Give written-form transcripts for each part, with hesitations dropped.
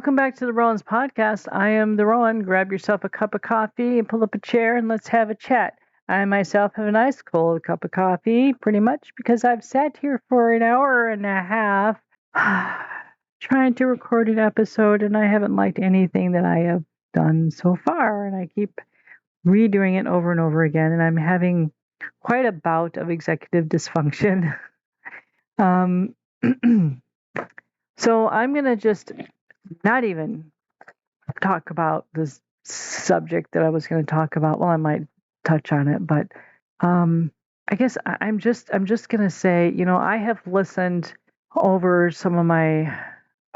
Welcome back to the Rowan's podcast. I am the Rowan. Grab yourself a cup of coffee and pull up a chair and let's have a chat. I myself have an ice cold cup of coffee, pretty much because I've sat here for an hour and a half trying to record an episode, and I haven't liked anything that I have done so far, and I keep redoing it over and over again, and I'm having quite a bout of executive dysfunction. So I'm going to just not even talk about this subject that I was going to talk about. Well, I might touch on it, but I guess I'm just going to say, I have listened over some of my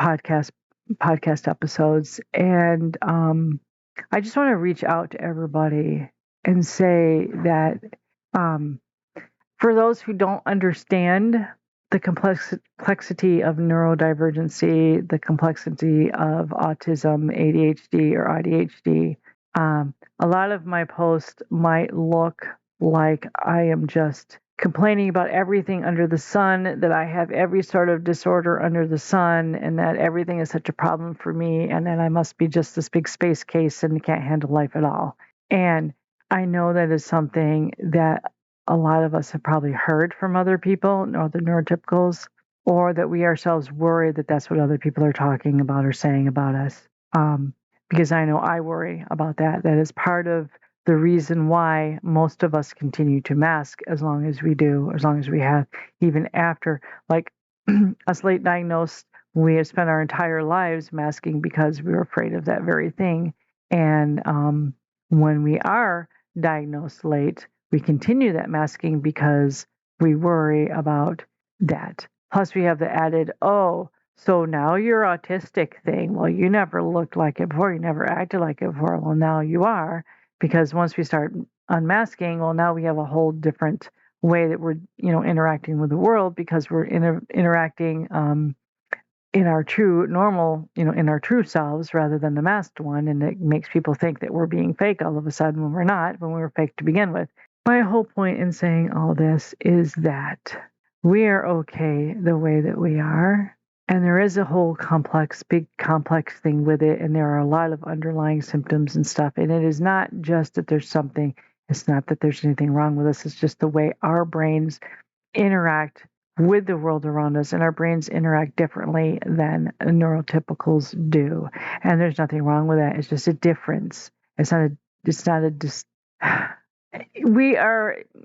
podcast episodes, and I just want to reach out to everybody and say that for those who don't understand the complexity of neurodivergency, the complexity of autism, ADHD, or IDHD. A lot of my posts might look like I am just complaining about everything under the sun, that I have every sort of disorder under the sun, and that everything is such a problem for me, and that I must be just this big space case and can't handle life at all. And I know that is something that a lot of us have probably heard from other people, other neurotypicals, or that we ourselves worry that that's what other people are talking about or saying about us. Because I know I worry about that. That is part of the reason why most of us continue to mask as long as we do, as long as we have, even after, like us late diagnosed, we have spent our entire lives masking because we were afraid of that very thing. And when we are diagnosed late, we continue that masking because we worry about that. Plus, we have the added, so now you're autistic thing. Well, you never looked like it before. You never acted like it before. Well, now you are. Because once we start unmasking, well, now we have a whole different way that we're, interacting with the world, because we're interacting in our true normal, in our true selves rather than the masked one. And it makes people think that we're being fake all of a sudden when we're not, when we were fake to begin with. My whole point in saying all this is that we are okay the way that we are. And there is a whole big complex thing with it. And there are a lot of underlying symptoms and stuff. And it is not just that there's something, it's not that there's anything wrong with us. It's just the way our brains interact with the world around us. And our brains interact differently than neurotypicals do. And there's nothing wrong with that. It's just a difference. It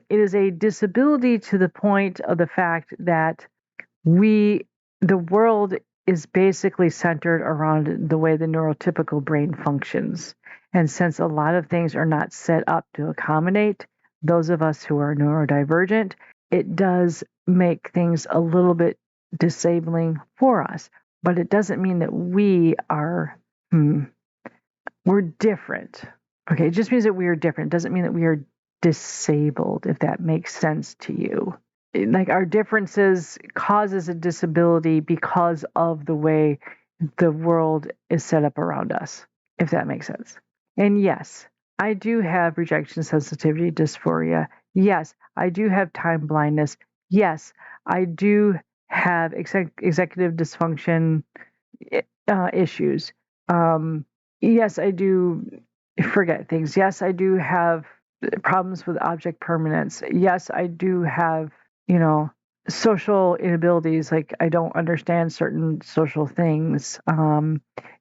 is a disability to the point of the fact that the world is basically centered around the way the neurotypical brain functions. And since a lot of things are not set up to accommodate those of us who are neurodivergent, it does make things a little bit disabling for us. But it doesn't mean that we're different. Okay, it just means that we are different. It doesn't mean that we are disabled, if that makes sense to you. Like, our differences causes a disability because of the way the world is set up around us, if that makes sense. And yes, I do have rejection sensitivity dysphoria. Yes, I do have time blindness. Yes, I do have executive dysfunction issues. Yes, I do forget things. Yes, I do have problems with object permanence. Yes, I do have, social inabilities, like I don't understand certain social things.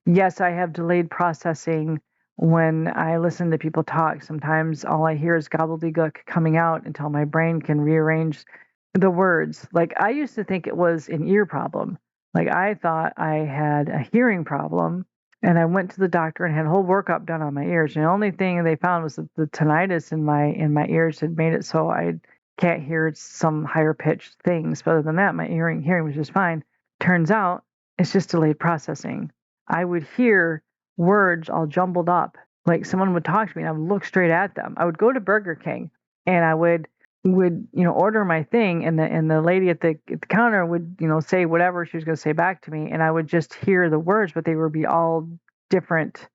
Yes, I have delayed processing when I listen to people talk. Sometimes all I hear is gobbledygook coming out until my brain can rearrange the words. Like, I used to think it was an ear problem. Like, I thought I had a hearing problem. And I went to the doctor and had a whole workup done on my ears. And the only thing they found was that the tinnitus in my ears had made it so I can't hear some higher pitched things. But other than that, my hearing was just fine. Turns out it's just delayed processing. I would hear words all jumbled up. Like, someone would talk to me and I would look straight at them. I would go to Burger King and I would order my thing, and the lady at the counter would say whatever she was going to say back to me, and I would just hear the words, but they would be all different.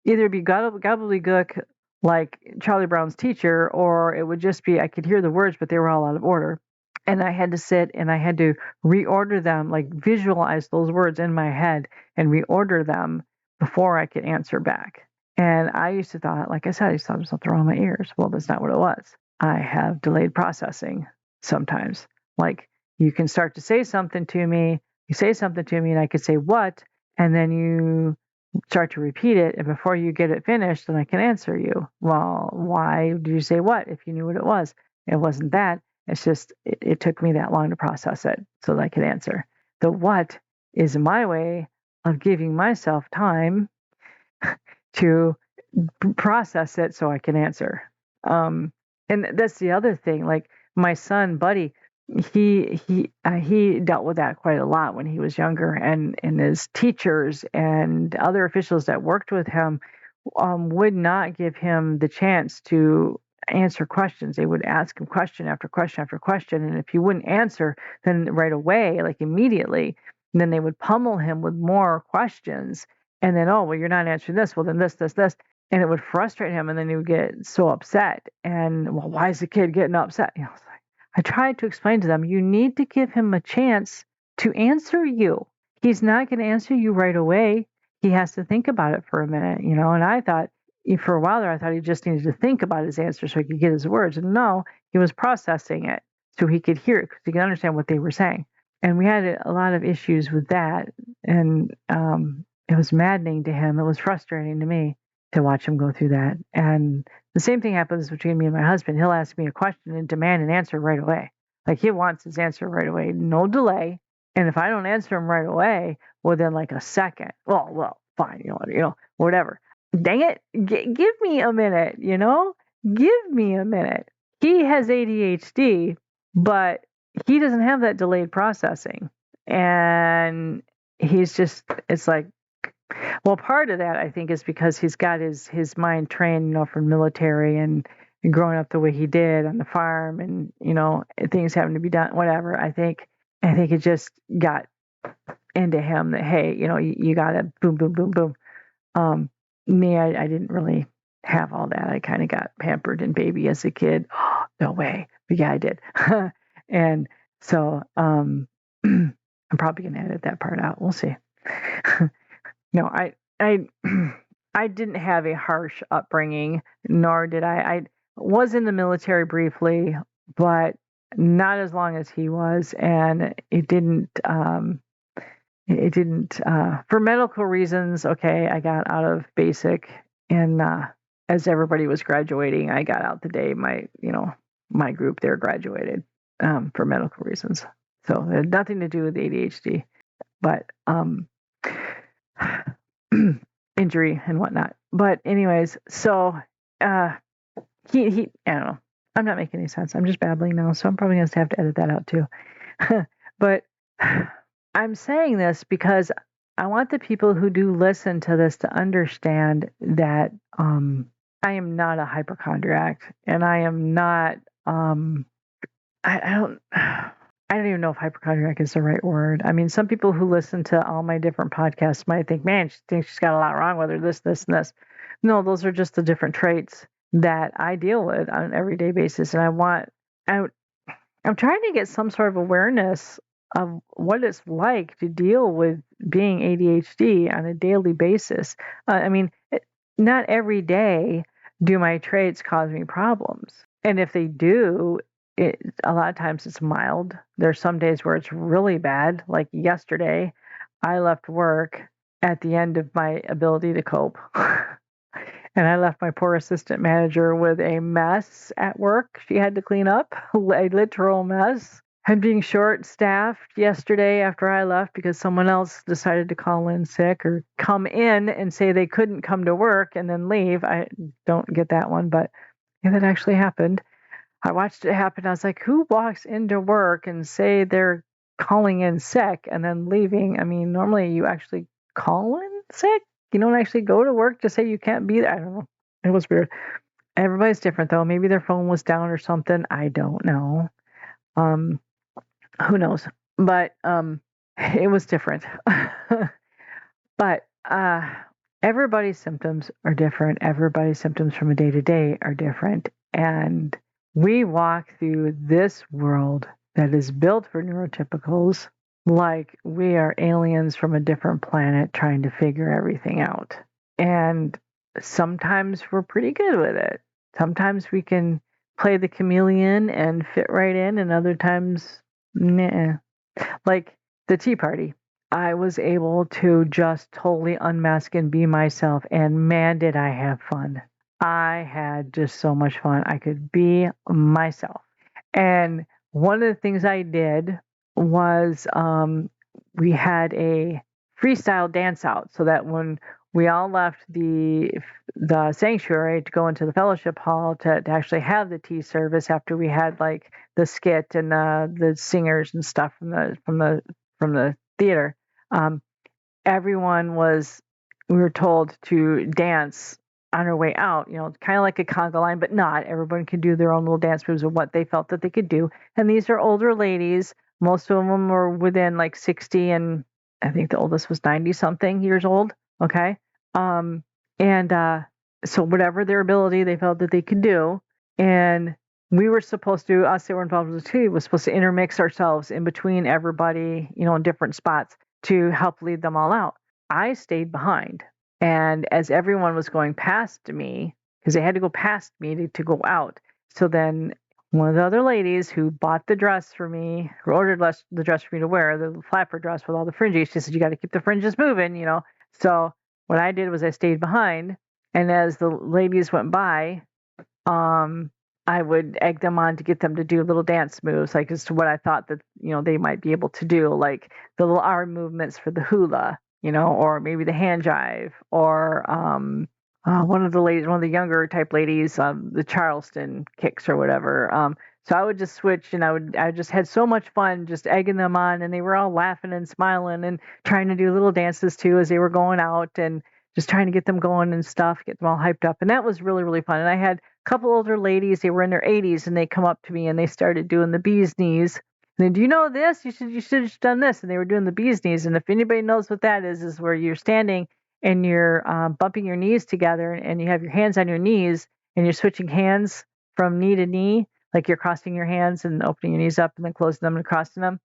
Either it'd be gobbledygook like Charlie Brown's teacher, or it would just be I could hear the words, but they were all out of order. And I had to sit and I had to reorder them, like visualize those words in my head and reorder them before I could answer back. And I used to thought, like I said, I used to thought there was something wrong with my ears. Well, that's not what it was. I have delayed processing sometimes. Like you can start to say something to me, you say something to me, and I could say what, and then you start to repeat it, and before you get it finished, then I can answer you. Well, why did you say what if you knew what it was? It wasn't that. It's just it took me that long to process it so that I could answer. The what is my way of giving myself time to process it so I can answer. And that's the other thing. Like my son, Buddy, he dealt with that quite a lot when he was younger, and his teachers and other officials that worked with him would not give him the chance to answer questions. They would ask him question after question after question, and if he wouldn't answer, then right away, like immediately, then they would pummel him with more questions. And then, oh, well, you're not answering this. Well, then this. And it would frustrate him, and then he would get so upset. And, well, why is the kid getting upset? You know, it's like, I tried to explain to them, you need to give him a chance to answer you. He's not going to answer you right away. He has to think about it for a minute, you know. And I thought, for a while there, I thought he just needed to think about his answer so he could get his words. And no, he was processing it so he could hear it because he could understand what they were saying. And we had a lot of issues with that. And it was maddening to him. It was frustrating to me to watch him go through that. And the same thing happens between me and my husband. He'll ask me a question and demand an answer right away. Like he wants his answer right away, no delay. And if I don't answer him right away, within like a second, well, fine, whatever. Dang it, give me a minute, give me a minute. He has ADHD, but he doesn't have that delayed processing. And it's like, well, part of that I think is because he's got his mind trained, from military and growing up the way he did on the farm, and things having to be done, whatever. I think it just got into him that, hey, you got to boom, boom, boom, boom. Me, I didn't really have all that. I kind of got pampered and baby as a kid. Oh, no way, but yeah, I did. And so I'm probably gonna edit that part out. We'll see. No, I didn't have a harsh upbringing, nor did I was in the military briefly, but not as long as he was, and it didn't for medical reasons. Okay, I got out of basic, and as everybody was graduating, I got out the day my group there graduated for medical reasons. So it had nothing to do with ADHD, but injury and whatnot. But anyways, so he I don't know. I'm not making any sense. I'm just babbling now, so I'm probably going to have to edit that out too. But I'm saying this because I want the people who do listen to this to understand that I am not a hypochondriac, and I am not I don't even know if hypochondriac is the right word. I mean, some people who listen to all my different podcasts might think, man, she thinks she's got a lot wrong with her, this, and this. No, those are just the different traits that I deal with on an everyday basis. And I'm trying to get some sort of awareness of what it's like to deal with being ADHD on a daily basis. Not every day do my traits cause me problems. And if they do, a lot of times it's mild. There's some days where it's really bad. Like yesterday, I left work at the end of my ability to cope. And I left my poor assistant manager with a mess at work she had to clean up, a literal mess. And being short-staffed yesterday after I left because someone else decided to call in sick or come in and say they couldn't come to work and then leave. I don't get that one, but yeah, that actually happened. I watched it happen. I was like, who walks into work and say they're calling in sick and then leaving? I mean, normally you actually call in sick. You don't actually go to work to say you can't be there. I don't know. It was weird. Everybody's different though. Maybe their phone was down or something. I don't know. Who knows? But it was different. But everybody's symptoms are different. Everybody's symptoms from a day to day are different. And we walk through this world that is built for neurotypicals, like we are aliens from a different planet trying to figure everything out. And sometimes we're pretty good with it. Sometimes we can play the chameleon and fit right in, and other times, nah. Like the Tea Party, I was able to just totally unmask and be myself, and man, did I have fun. I had just so much fun. I could be myself. And one of the things I did was we had a freestyle dance out so that when we all left the sanctuary to go into the fellowship hall to actually have the tea service after we had like the skit and the singers and stuff from the theater. Um, everyone was we were told to dance on our way out, kind of like a conga line, but not. Everyone could do their own little dance moves of what they felt that they could do. And these are older ladies. Most of them were within like 60, and I think the oldest was 90 something years old. Okay. And so whatever their ability they felt that they could do. And we were supposed to, us that were involved with the team, was supposed to intermix ourselves in between everybody, in different spots to help lead them all out. I stayed behind. And as everyone was going past me, because they had to go past me to go out. So then one of the other ladies who bought the dress for me, who ordered the dress for me to wear, the flapper dress with all the fringes, she said, you got to keep the fringes moving. So what I did was I stayed behind. And as the ladies went by, I would egg them on to get them to do little dance moves, like as to what I thought that, they might be able to do, like the little arm movements for the hula, or maybe the hand jive, or one of the younger type ladies, the Charleston kicks or whatever. So I would just switch, and I just had so much fun just egging them on, and they were all laughing and smiling and trying to do little dances too as they were going out, and just trying to get them going and stuff, get them all hyped up. And that was really, really fun. And I had a couple older ladies, they were in their 80s, and they come up to me and they started doing the bee's knees. And then, do you know this? You should have done this. And they were doing the bee's knees. And if anybody knows what that is where you're standing and you're bumping your knees together, and you have your hands on your knees and you're switching hands from knee to knee, like you're crossing your hands and opening your knees up and then closing them and crossing them.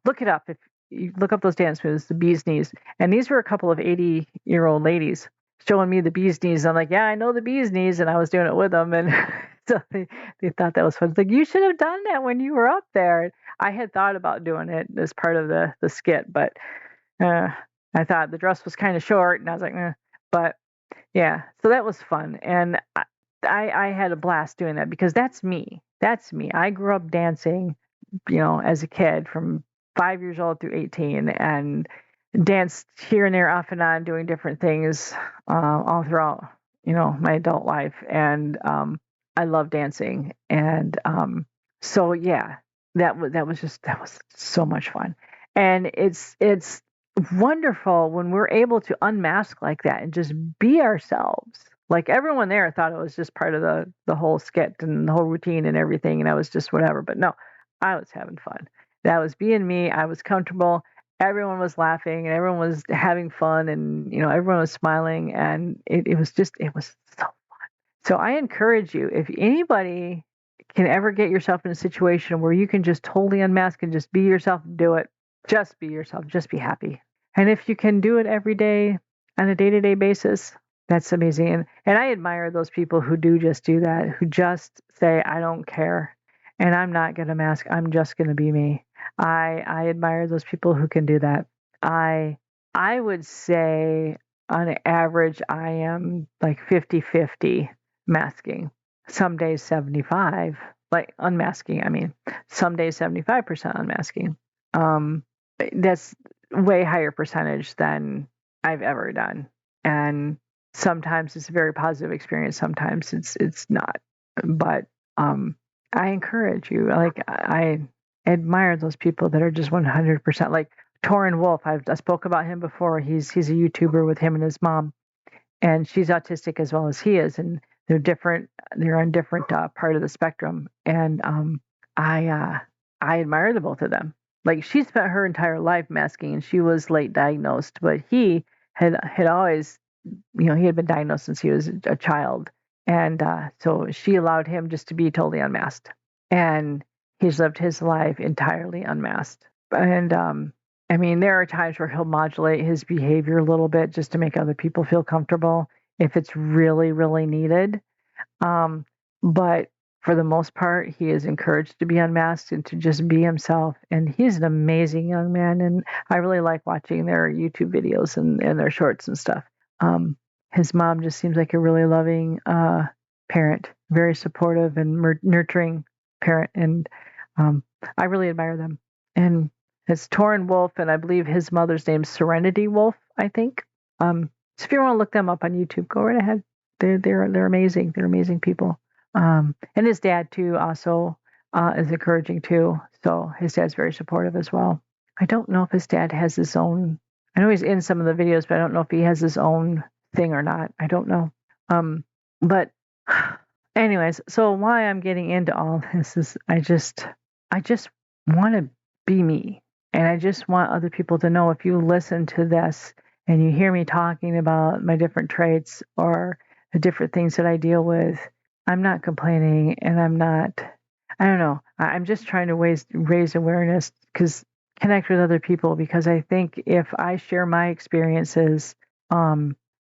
Look it up. If you look up those dance moves, the bee's knees. And these were a couple of 80-year-old ladies showing me the bee's knees. I'm like, yeah, I know the bee's knees. And I was doing it with them. And so they thought that was fun. It's like, you should have done that when you were up there. I had thought about doing it as part of the skit, but I thought the dress was kind of short, and I was like, but yeah, so that was fun. And I had a blast doing that because that's me. That's me. I grew up dancing, as a kid from 5 years old through 18, and danced here and there off and on doing different things all throughout, my adult life. And I love dancing. And so, yeah, that was so much fun. And it's wonderful when we're able to unmask like that and just be ourselves. Like everyone there thought it was just part of the whole skit and the whole routine and everything, and I was just whatever. But no, I was having fun. That was being me. I was comfortable. Everyone was laughing and everyone was having fun, and everyone was smiling, and it was so fun. So I encourage you, if anybody can ever get yourself in a situation where you can just totally unmask and just be yourself, do it. Just be yourself. Just be happy. And if you can do it every day on a day-to-day basis, that's amazing. And I admire those people who do just do that, who just say, I don't care, and I'm not going to mask. I'm just going to be me. I admire those people who can do that. I would say on average, I am like 50-50 masking. Some days 75, like unmasking. I mean, some days 75% unmasking. That's way higher percentage than I've ever done. And sometimes it's a very positive experience. Sometimes it's not. But I encourage you. Like I admire those people that are just 100%. Like Torin Wolf, I spoke about him before. He's a YouTuber with him and his mom, and she's autistic as well as he is, and they're different. They're on different part of the spectrum, and I admire the both of them. Like she spent her entire life masking, and she was late diagnosed, but he had always, he had been diagnosed since he was a child, and so she allowed him just to be totally unmasked, and he's lived his life entirely unmasked. And I mean, there are times where he'll modulate his behavior a little bit just to make other people feel comfortable if it's really, really needed. But for the most part, he is encouraged to be unmasked and to just be himself. And he's an amazing young man. And I really like watching their YouTube videos and their shorts and stuff. His mom just seems like a really loving parent, very supportive and nurturing parent. And I really admire them. And it's Torrin Wolf, and I believe his mother's name's Serenity Wolf, I think. So if you want to look them up on YouTube, go right ahead. They're amazing. They're amazing people. And his dad too also is encouraging too. So his dad's very supportive as well. I don't know if his dad has his own. I know he's in some of the videos, but I don't know if he has his own thing or not. I don't know. But anyways, so why I'm getting into all this is I just want to be me. And I just want other people to know, if you listen to this and you hear me talking about my different traits or the different things that I deal with, I'm not complaining, and I don't know. I'm just trying to raise awareness, connect with other people, because I think if I share my experiences,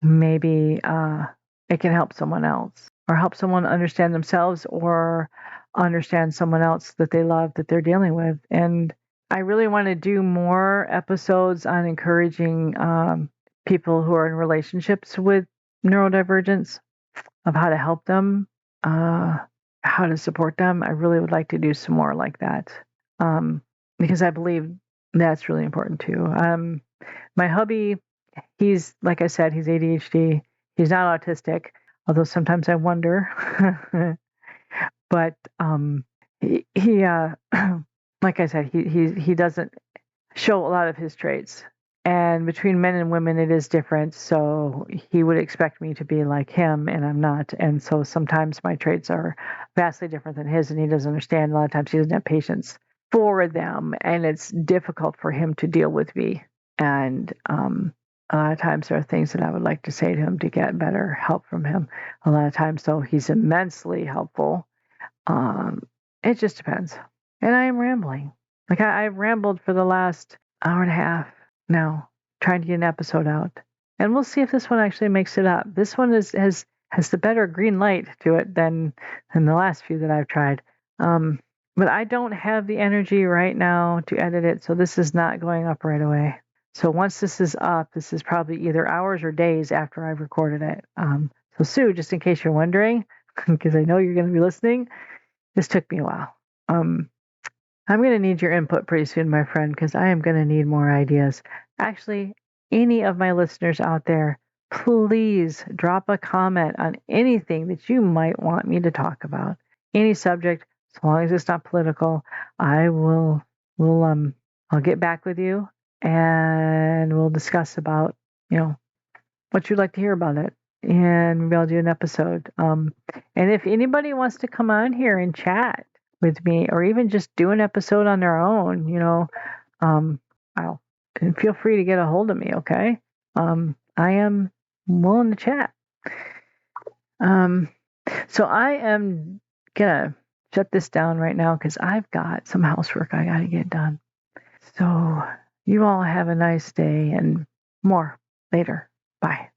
maybe it can help someone else, or help someone understand themselves, or understand someone else that they love that they're dealing with. And I really want to do more episodes on encouraging people who are in relationships with neurodivergence, of how to help them, how to support them. I really would like to do some more like that, because I believe that's really important too. My hubby, he's, like I said, he's ADHD. He's not autistic, although sometimes I wonder. But he like I said, he doesn't show a lot of his traits. And between men and women, it is different. So he would expect me to be like him, and I'm not. And so sometimes my traits are vastly different than his, and he doesn't understand. A lot of times he doesn't have patience for them, and it's difficult for him to deal with me. And a lot of times there are things that I would like to say to him to get better help from him. A lot of times, though, he's immensely helpful. It just depends. And I am rambling. Like I've rambled for the last hour and a half now, trying to get an episode out. And we'll see if this one actually makes it up. This one has the better green light to it than the last few that I've tried. But I don't have the energy right now to edit it, so this is not going up right away. So once this is up, this is probably either hours or days after I've recorded it. So Sue, just in case you're wondering, because I know you're going to be listening, this took me a while. I'm going to need your input pretty soon, my friend, because I am going to need more ideas. Actually, any of my listeners out there, please drop a comment on anything that you might want me to talk about. Any subject, as long as it's not political. I'll get back with you, and we'll discuss about, what you'd like to hear about it. And maybe I'll do an episode. And if anybody wants to come on here and chat with me, or even just do an episode on their own, and feel free to get a hold of me. Okay. I am willing to chat. So I am gonna shut this down right now, because I've got some housework I gotta get done. So you all have a nice day, and more later. Bye.